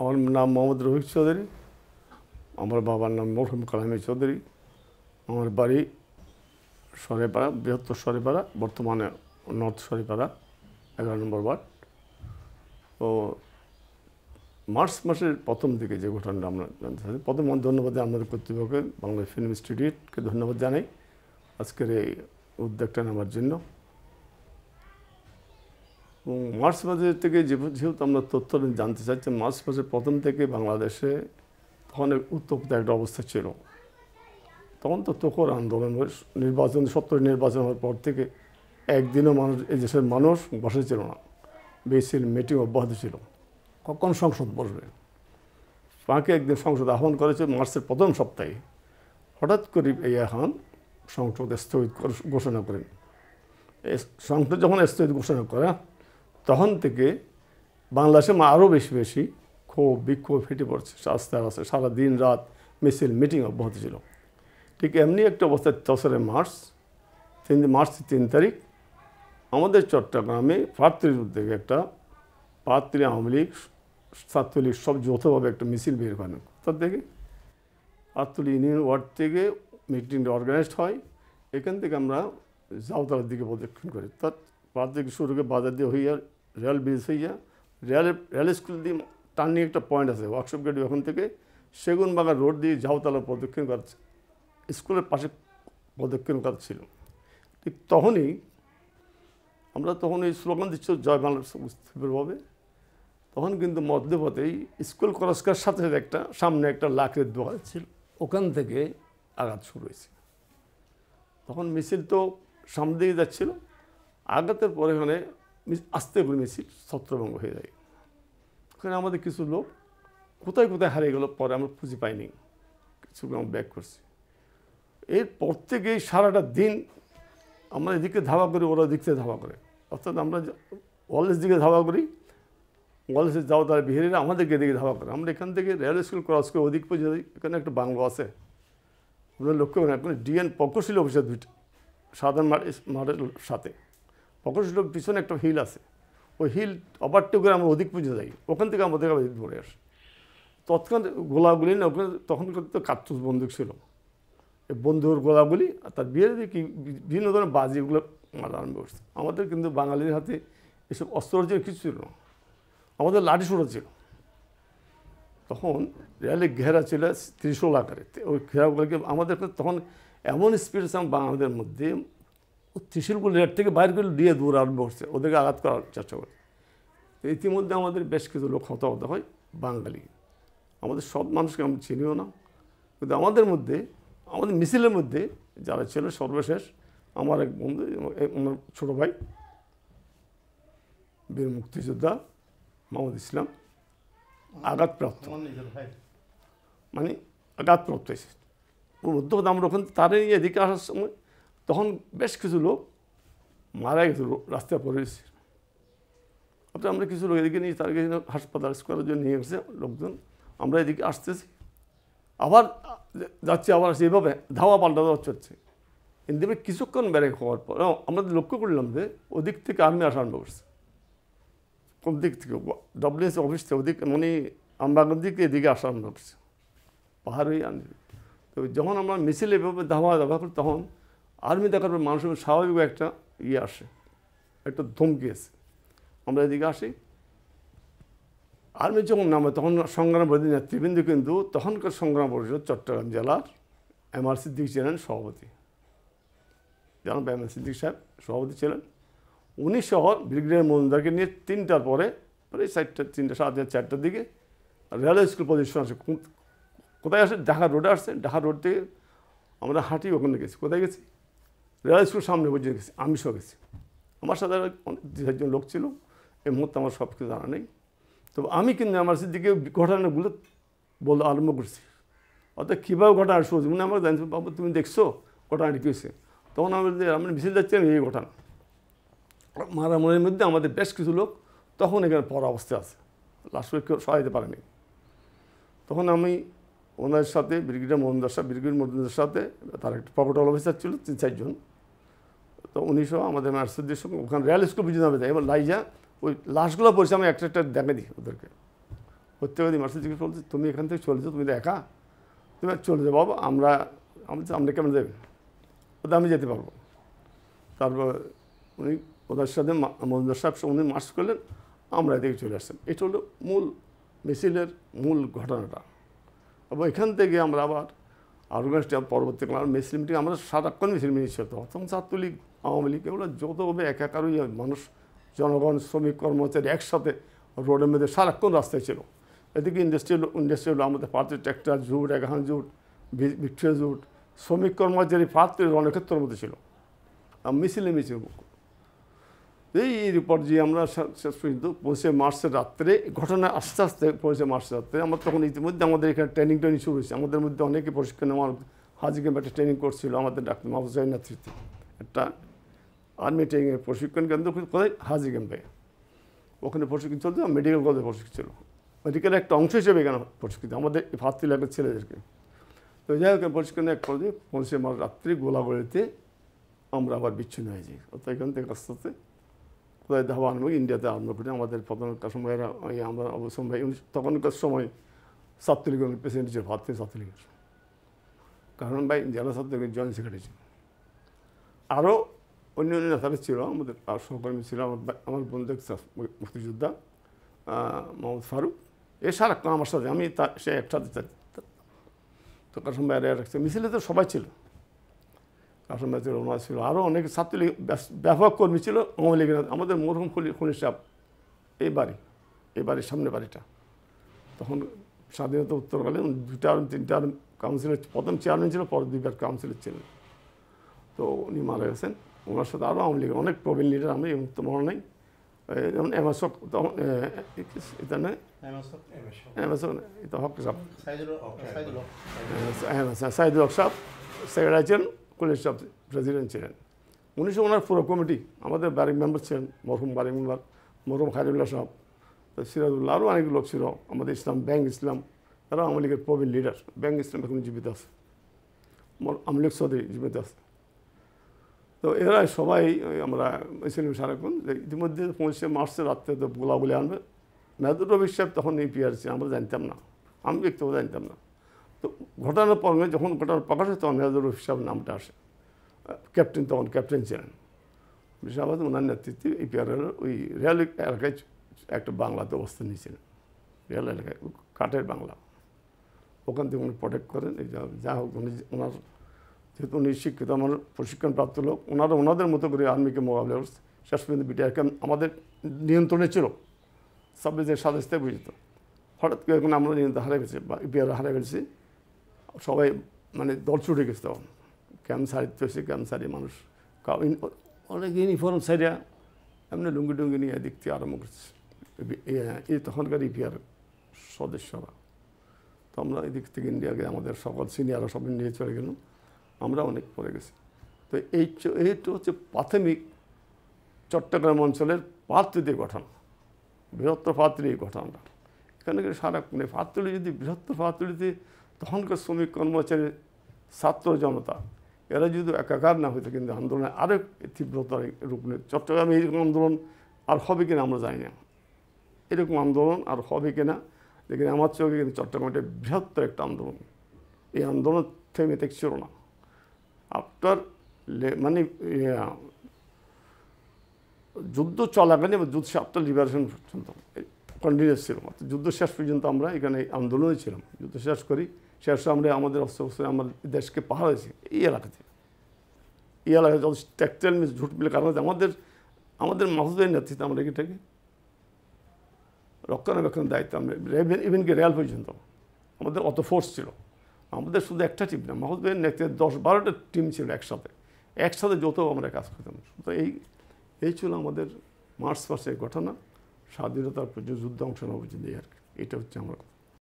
আমার নাম মোহাম্মদ রফিক চৌধুরী, আমার বাবার নাম মরহুম কালামী চৌধুরী। আমার বাড়ি সরেপাড়া, বৃহত্তর সরেপাড়া, বর্তমানে নর্থ সরেপাড়া 11 নম্বর ওয়ার্ড। তো মার্চ মাসের প্রথম দিকে যে ঘটনাটা আমরা জানতে চাই, প্রথম ধন্যবাদ আমাদের কর্তৃপক্ষকে, বাংলা ফিল্ম ইনস্টিটিউটকে ধন্যবাদ জানাই আজকের এই উদ্যোগটা নেওয়ার জন্য। এবং মার্চ মাসের থেকে যেহেতু আমরা তথ্য জানতে চাচ্ছি, মার্চ মাসের প্রথম থেকে বাংলাদেশে তখন উত্তপ্ত একটা অবস্থা ছিল। তখন তো তোকর আন্দোলন, নির্বাচন 70 নির্বাচন হওয়ার পর থেকে একদিনও মানুষ, এই দেশের মানুষ বসে ছিল না, মিছিল মিটিং অব্যাহত ছিল। কখন সংসদ বসবে, তাকে একদিন সংসদ আহ্বান করেছে মার্চের প্রথম সপ্তাহে। হঠাৎ করে এই এখন সংসদ স্থগিত ঘোষণা করেন। এই সংসদ যখন স্থগিত ঘোষণা করে, তখন থেকে বাংলাদেশে আরও বেশি বেশি ক্ষোভ বিক্ষোভ ফেটে পড়ছে আস্তে আস্তে। সারা দিন রাত মিছিল মিটিং অব্যাহত ছিল। ঠিক এমনি একটা অবস্থা 3 মার্চ 3 তারিখ আমাদের চট্টগ্রামে প্রার্থীর উদ্যোগে একটা প্রার্থী আওয়ামী লীগ ছাত্রলীগ সব যৌথভাবে একটা মিছিল বের করেন। তার থেকে প্রার্থী ইউনিয়ন ওয়ার্ড থেকে মিটিংটা অর্গানাইজড হয়। এখান থেকে আমরা জাউতলার দিকে প্রদক্ষিণ করি। তার পাড় থেকে শুরু করে বাজার দিয়ে হইয়া রেল ব্রিজ হইয়া রেল স্কুল দিয়ে টার্নিং একটা পয়েন্ট আছে, ওয়ার্কশপ গেট, ওখান থেকে সেগুন বাগান রোড দিয়ে জাউতলা প্রদক্ষিণ করছে, স্কুলের পাশে প্রদক্ষিণ করা ছিল। ঠিক তখনই আমরা এই স্লোগান দিচ্ছি জয় বাংলার স্থিরভাবে। তখন কিন্তু মধ্যপথেই স্কুল কলেজকার সাথে একটা সামনে একটা লাকড়ির দোকান ছিল, ওখান থেকে আঘাত শুরু হয়েছে। তখন মিছিল তো সামনে দিকে যাচ্ছিল, আঘাতের পরে এখানে আস্তে করে মিছিল ছত্রভঙ্গ হয়ে যায়। ওখানে আমাদের কিছু লোক কোথায় কোথায় হারিয়ে গেল, পরে আমরা খুঁজে পাইনি, কিছু আমরা ব্যাক করছি। এরপর থেকেই সারাটা দিন আমরা এদিকে ধাওয়া করি, ওরা দিক থেকে ধাওয়া করে। অর্থাৎ আমরা ওয়ালেস দিকে ধাওয়া করি, ওয়ালেসে যাও তারা বিহারিরা আমাদেরকে এদিকে ধাওয়া করে। আমরা এখান থেকে রেল স্কুল ক্রস করে ওদিক পর্যন্ত, এখানে একটা বাংলো আছে, আপনার লক্ষ্য করেন, এখন ডিএন প্রকৌশলী অফিসের দুইটা সাধারণ মাঠের সাথে প্রকৌশলীর পিছনে একটা হিল আছে, ওই হিল ওভারটেক করে আমরা ওদিক পর্যন্ত যাই, ওখান থেকে আমাদের এদিক ধরে আসি। তৎক্ষণাৎ গোলাগুলি না, ওখানে তখনকার তো কার্তুজ বন্দুক ছিল, এই বন্ধুর গোলাগুলি আর তার বিয়ের দিকে বিভিন্ন ধরনের বাজি এগুলো মারা আরম্ভ করছে। আমাদের কিন্তু বাঙালির হাতে এসব অস্ত্র কিছু ছিল না, আমাদের লাঠি সোটা ছিল। তখন রেলে ঘেরা ছিল ত্রিশূল আকারে, ওই ঘেরাগুলোকে আমাদের তখন এমন স্পিড আছে বাংলাদের মধ্যে, ত্রিশূলগুলো রেট থেকে বাইরে করে দিয়ে দৌড় আরম্ভ করছে, ওদেরকে আঘাত করার চেষ্টা করে। তো ইতিমধ্যে আমাদের বেশ কিছু লোক হতাহত হয় বাঙালি। আমাদের সব মানুষকে আমরা চিনিও না, কিন্তু আমাদের মধ্যে, আমাদের মিছিলের মধ্যে যারা ছিল, সর্বশেষ আমার এক বন্ধু, আমার ছোটো ভাই বীর মুক্তিযোদ্ধা মোহাম্মদ ইসলাম আঘাতপ্রাপ্ত, মানে আঘাতপ্রাপ্ত হয়েছে। ওর মধ্যে আমরা ওখান তারে এদিকে আসার সময় তখন বেশ কিছু লোক মারা গেছে, রাস্তায় পড়ে গেছে। অর্থাৎ আমরা কিছু লোক এদিকে নিয়ে তাদেরকে হাসপাতাল করার জন্য নিয়ে গেছে লোকজন। আমরা এদিকে আসতেছি, আবার যাচ্ছি, আবার আসছি, এইভাবে ধাওয়া পাল্টা দেওয়া হচ্ছে। কিন্তু কিছুক্ষণ বেড়ে হওয়ার পর আমরা লক্ষ্য করলাম যে ওদিক থেকে আর্মি আসা আরম্ভ করছে। কোন দিক থেকে? ডব্লিউএস অফিস থেকে ওদিক, মানে আমবাগান দিকে এদিকে আসা আরম্ভ করছে, পাহাড় হয়ে আনবে। তো যখন আমরা মিছিল এভাবে ধাওয়া করি, তখন আর্মি দেখার পর মানুষের স্বাভাবিক একটা আসে, একটা ধমকি আছে। আমরা এদিকে আসি, আর্মি যখন নামে তখন সংগ্রাম পরিষদের নেতৃবৃন্দ কিন্তু তখনকার সংগ্রাম পরিষদ চট্টগ্রাম জেলার এমআর সিদ্দিক ছিলেন সভাপতি, জানাব এমআর সিদ্দিক সাহেব সভাপতি ছিলেন। উনি সহ ব্রিগেডিয়ার মজুমদারকে নিয়ে 3টার পরে, প্রায় 3টা 4টার দিকে রেল স্কুল পজিশন আসে। কোথায় আসে? ঢাকা রোডে আসছে। ঢাকা রোড থেকে আমরা হাঁটি ওখানে গেছি। কোথায় গেছি? রেল স্কুল সামনে পর্যন্ত গেছি, আমি সহ গেছি। আমার সাথে 2-4জন লোক ছিল, এই মুহূর্তে আমার সব কিছু জানা নেই। তো আমি কিন্তু আমার দিকে ঘটনাগুলো বলতে আরম্ভ করছি, অর্থাৎ কীভাবে ঘটনা শুনছি, মানে আমরা জানছি, বাবু তুমি দেখছো ঘটনাটি কী হয়েছে? তখন আমরা মিছিল যাচ্ছিলাম, এই ঘটনা মারামারির মধ্যে আমাদের বেশ কিছু লোক তখন এখানে পড়া অবস্থায় আছে, লাস্ট উইক কেউ সহায়তা পারেনি। তখন আমি ওনার সাথে ব্রিগেডিয়ার মজুমদার সাথে তার একটা প্রকৌশল অফিসার ছিল 3-4 জন, তো উনি সহ আমাদের মার্সিদের সঙ্গে ওখানে রেল স্কুল বুঝে যাবে। এবার লাইজা ওই লাশগুলো পড়ছে, আমি একটা একটা দেখে দিই ওদেরকে, প্রত্যেকদিন মার্শাল জিজ্ঞেস বলছে তুমি এখান থেকে চলে যাও, তুমি তো একা, তুমি চলে যাও বাবা, আমরা কেমন যাবেন, ওটা আমি যেতে পারবো। তারপর উনি ওদের সাথে মজুমদার সাহেব উনি মার্চ করলেন, আমরা এদিকে চলে আসছেন। এটা হলো মূল মিছিলের মূল ঘটনাটা। এবং এখান থেকে আমরা আবার অর্গানাইজড পরবর্তীকালে মিছিল মিটিং, আমরা সারাক্ষণ মিছিল মিটিং ছিল। তখন ছাত্রলীগ, আওয়ামী লীগ এগুলো যতভাবে একাকারই মানুষ, জনগণ, শ্রমিক, কর্মচারী একসাথে রোডের মধ্যে সারাক্ষণ রাস্তায় ছিল। এদিকে ইন্ডাস্ট্রিয়াল আমাদের পার্টির ট্র্যাক্টর জুট, এগাহান জুট, ভিক্টোরিয়া জুট, শ্রমিক কর্মচারী পার্টির রণক্ষেত্রের মধ্যে ছিল। মিছিল এই রিপোর্ট যে আমরা শেষ পর্যন্ত 25 মার্চের রাত্রে ঘটনা আস্তে আস্তে 25 মার্চের রাত্রে আমরা তখন ইতিমধ্যে আমাদের এখানে ট্রেনিং শুরু হয়েছে। আমাদের মধ্যে অনেকে প্রশিক্ষণ, আমার হাজি ক্যাম্পে একটা ট্রেনিং করছিল আমাদের ডাক্তার মাহফুজ সাহেবের নেতৃত্বে, একটা আর্মি ট্রেনিংয়ের প্রশিক্ষণ কেন্দ্র কোথায়, হাজি ক্যাম্পে। ওখানে প্রশিক্ষণ চলছে, মেডিকেল কলেজে প্রশিক্ষণ ছিল, মেডিকেলের একটা অংশ হিসেবে এখানে প্রশিক্ষিত আমাদের ফার্স্ট এলাকার ছেলেদেরকে। তো যাই হোক প্রশিক্ষণে এক পর্যায়ে 25 মার্চ রাত্রি গোলাগুলিতে আমরা আবার বিচ্ছিন্ন হয়েছি। অর্থাৎ এখান থেকে আস্তে আস্তে কোথায় ধাবা আনবো, ইন্ডিয়াতে আরম্ভ করি। আমাদের প্রথমকার সময় আমরা অবসর ভাই তখনকার সময় ছাত্রলীগের প্রেসিডেন্ট ছিল, ভারতীয় ছাত্রলীগের কারণ ভাই জেলা ছাত্রলীগের জয়েন্ট সেক্রেটারি ছিল। আরও অন্য অন্য নেতারা ছিল, আমাদের আর সহকর্মী ছিল, আমার বন্ধু মুক্তিযোদ্ধা মোহাম্মদ ফারুক, এ সারাক্ষণ আমার সাথে, আমি সে একসাথে তো কাসম ভাই রাখছে। মিছিলে তো সবাই ছিল, কাসম ভাই ছিল, ওনার ছিল, আরও অনেক ছাত্রলীগ ব্যাপক কর্মী ছিল আওয়ামী লীগের। আমাদের মরহুম খলিল সাহেব এই বাড়ির সামনে বাড়িটা, তখন স্বাধীনতা উত্তরকালে 2টা আর 3টা কাউন্সিলের প্রথম চেয়ারম্যান ছিল, পরে 2বার কাউন্সিলের ছিলেন। তো উনি মারা গেছেন। ওনার সাথে আরও আওয়ামী লীগের অনেক প্রবীণ লিডার, আমি এই মুহূর্তে মনে নেই, যেমন এমএসক, তখন এটা নয় এমএসক, এটা হক সাহেব, সাইদুল হক সাহেব সেক্রেটারি ছিলেন, খলিল সাহেব প্রেসিডেন্ট ছিলেন। 1900 ওনার পুরো কমিটি, আমাদের বারিক মেম্বার ছিলেন মরহুম বারিক মেম্বার, মরহুম খায়রুল্লাহ সাহেব, সিরাজুল্লাহ, আরও অনেক লোক ছিল। আমাদের ইসলাম ব্যাংক ইসলাম, তারা আওয়ামী লীগের প্রবীণ লিডার। ব্যাংক ইসলাম এখন জীবিত আছে, আওয়ামী লীগ চৌধুরী জীবিত আছে। তো এরা সবাই আমরা ছিলাম সারাক্ষণ। ইতিমধ্যে 25 মার্চের রাত্রে তো গোলাগুলি আনবে। মেহদুর রফিক সাহেব তখন এই পিআর ছিলেন, আমরা জানতাম না, আমি ব্যক্তিগত জানতাম না। তো ঘটনার পর যখন ঘটনা প্রকাশ হয় তখন মেহদুর রফিক সাহেব নামটা আসে, ক্যাপ্টেন, তখন ক্যাপ্টেন ছিলেন বিশাবাদ। ওনার নেতৃত্বে এই পিআরের ওই রেল এলাকায় একটা বাংলাতে অবস্থান নিয়েছিলেন, রেল এলাকায় কাঠের বাংলা, ওখান থেকে উনি প্রোটেক্ট করেন। এই যা হোক উনি ওনার যেহেতু উনি শিক্ষিত, আমার প্রশিক্ষণপ্রাপ্ত লোক, ওনাদের মতো করে আর্মিকে মোকাবিলা করছে। শেষ পর্যন্ত বিটিআর ক্যাম্প আমাদের নিয়ন্ত্রণে ছিল, সাবজেক্টের সাজেস্তে বুঝতো। হঠাৎ করে এখন আমরা নিয়ন্ত্রণ হারিয়ে গেছি, বা ইপিআর হারিয়ে গেছি, সবাই মানে দল ছুটে গেছে। তখন ক্যাম্প সারিতে হয়েছে, ক্যাম্প সারিয়ে মানুষ অনেক ইউনিফর্ম সাইডা এমনি লুঙ্গি টুঙ্গি নিয়ে এদিক থেকে আরম্ভ করছে এই তখনকার ইপিআর সদস্যরা। তো আমরা এদিক থেকে ইন্ডিয়াকে আমাদের সকল সিনিয়ররা সব নিয়ে চলে গেল, আমরা অনেক পরে গেছি। তো এইটা হচ্ছে প্রাথমিক চট্টগ্রাম অঞ্চলের পাত্রীদের ঘটনা, বৃহত্তর পাত্রী এই ঘটনাটা। এখানে সারাক্ষণ পাত্রী যদি বৃহত্তর পাত্রীতে তখনকার শ্রমিক কর্মচারী, ছাত্র জনতা, এরা যদি একাকার না হইতো কিন্তু আন্দোলনে আরেক তীব্রতার রূপ নেই। চট্টগ্রামে এইরকম আন্দোলন আর হবে কিনা আমরা জানি না, এরকম আন্দোলন আর হবে কিনা, লেকিন আমার চোখে কিন্তু চট্টগ্রাম একটা বৃহত্তর একটা আন্দোলন। এই আন্দোলন থেমে দেখছিল না। আফটার মানে যুদ্ধ চলাকালীন এবং যুদ্ধ আফটার লিবারেশন পর্যন্ত কন্টিনিউস ছিল। যুদ্ধ শেষ পর্যন্ত আমরা এখানে আন্দোলনে ছিলাম। যুদ্ধ শেষ করি, শেষে আমরা আমাদের অস্ত্র আমার দেশকে পাহাড় হয়েছে এই এলাকাতে। এই এলাকায় যত টেক্সটাইল মিল, ঝুট মিলের কারণে আমাদের মাহফুজের নেতৃত্বে আমরা এটাকে রক্ষণাবেক্ষণের দায়িত্ব, আমরা ইভেনকে রেল পর্যন্ত আমাদের অত ফোর্স ছিল। আমাদের শুধু একটা টিম না, মাহফুজের নেতৃত্বে 10-12টা টিম ছিল একসাথে যত আমরা কাজ করতাম। তো এই ছিল আমাদের মার্চ মাসের ঘটনা, স্বাধীনতার যুদ্ধ অংশ নেওয়া পর্যন্ত। এই আর কি, এটা হচ্ছে আমার কথা।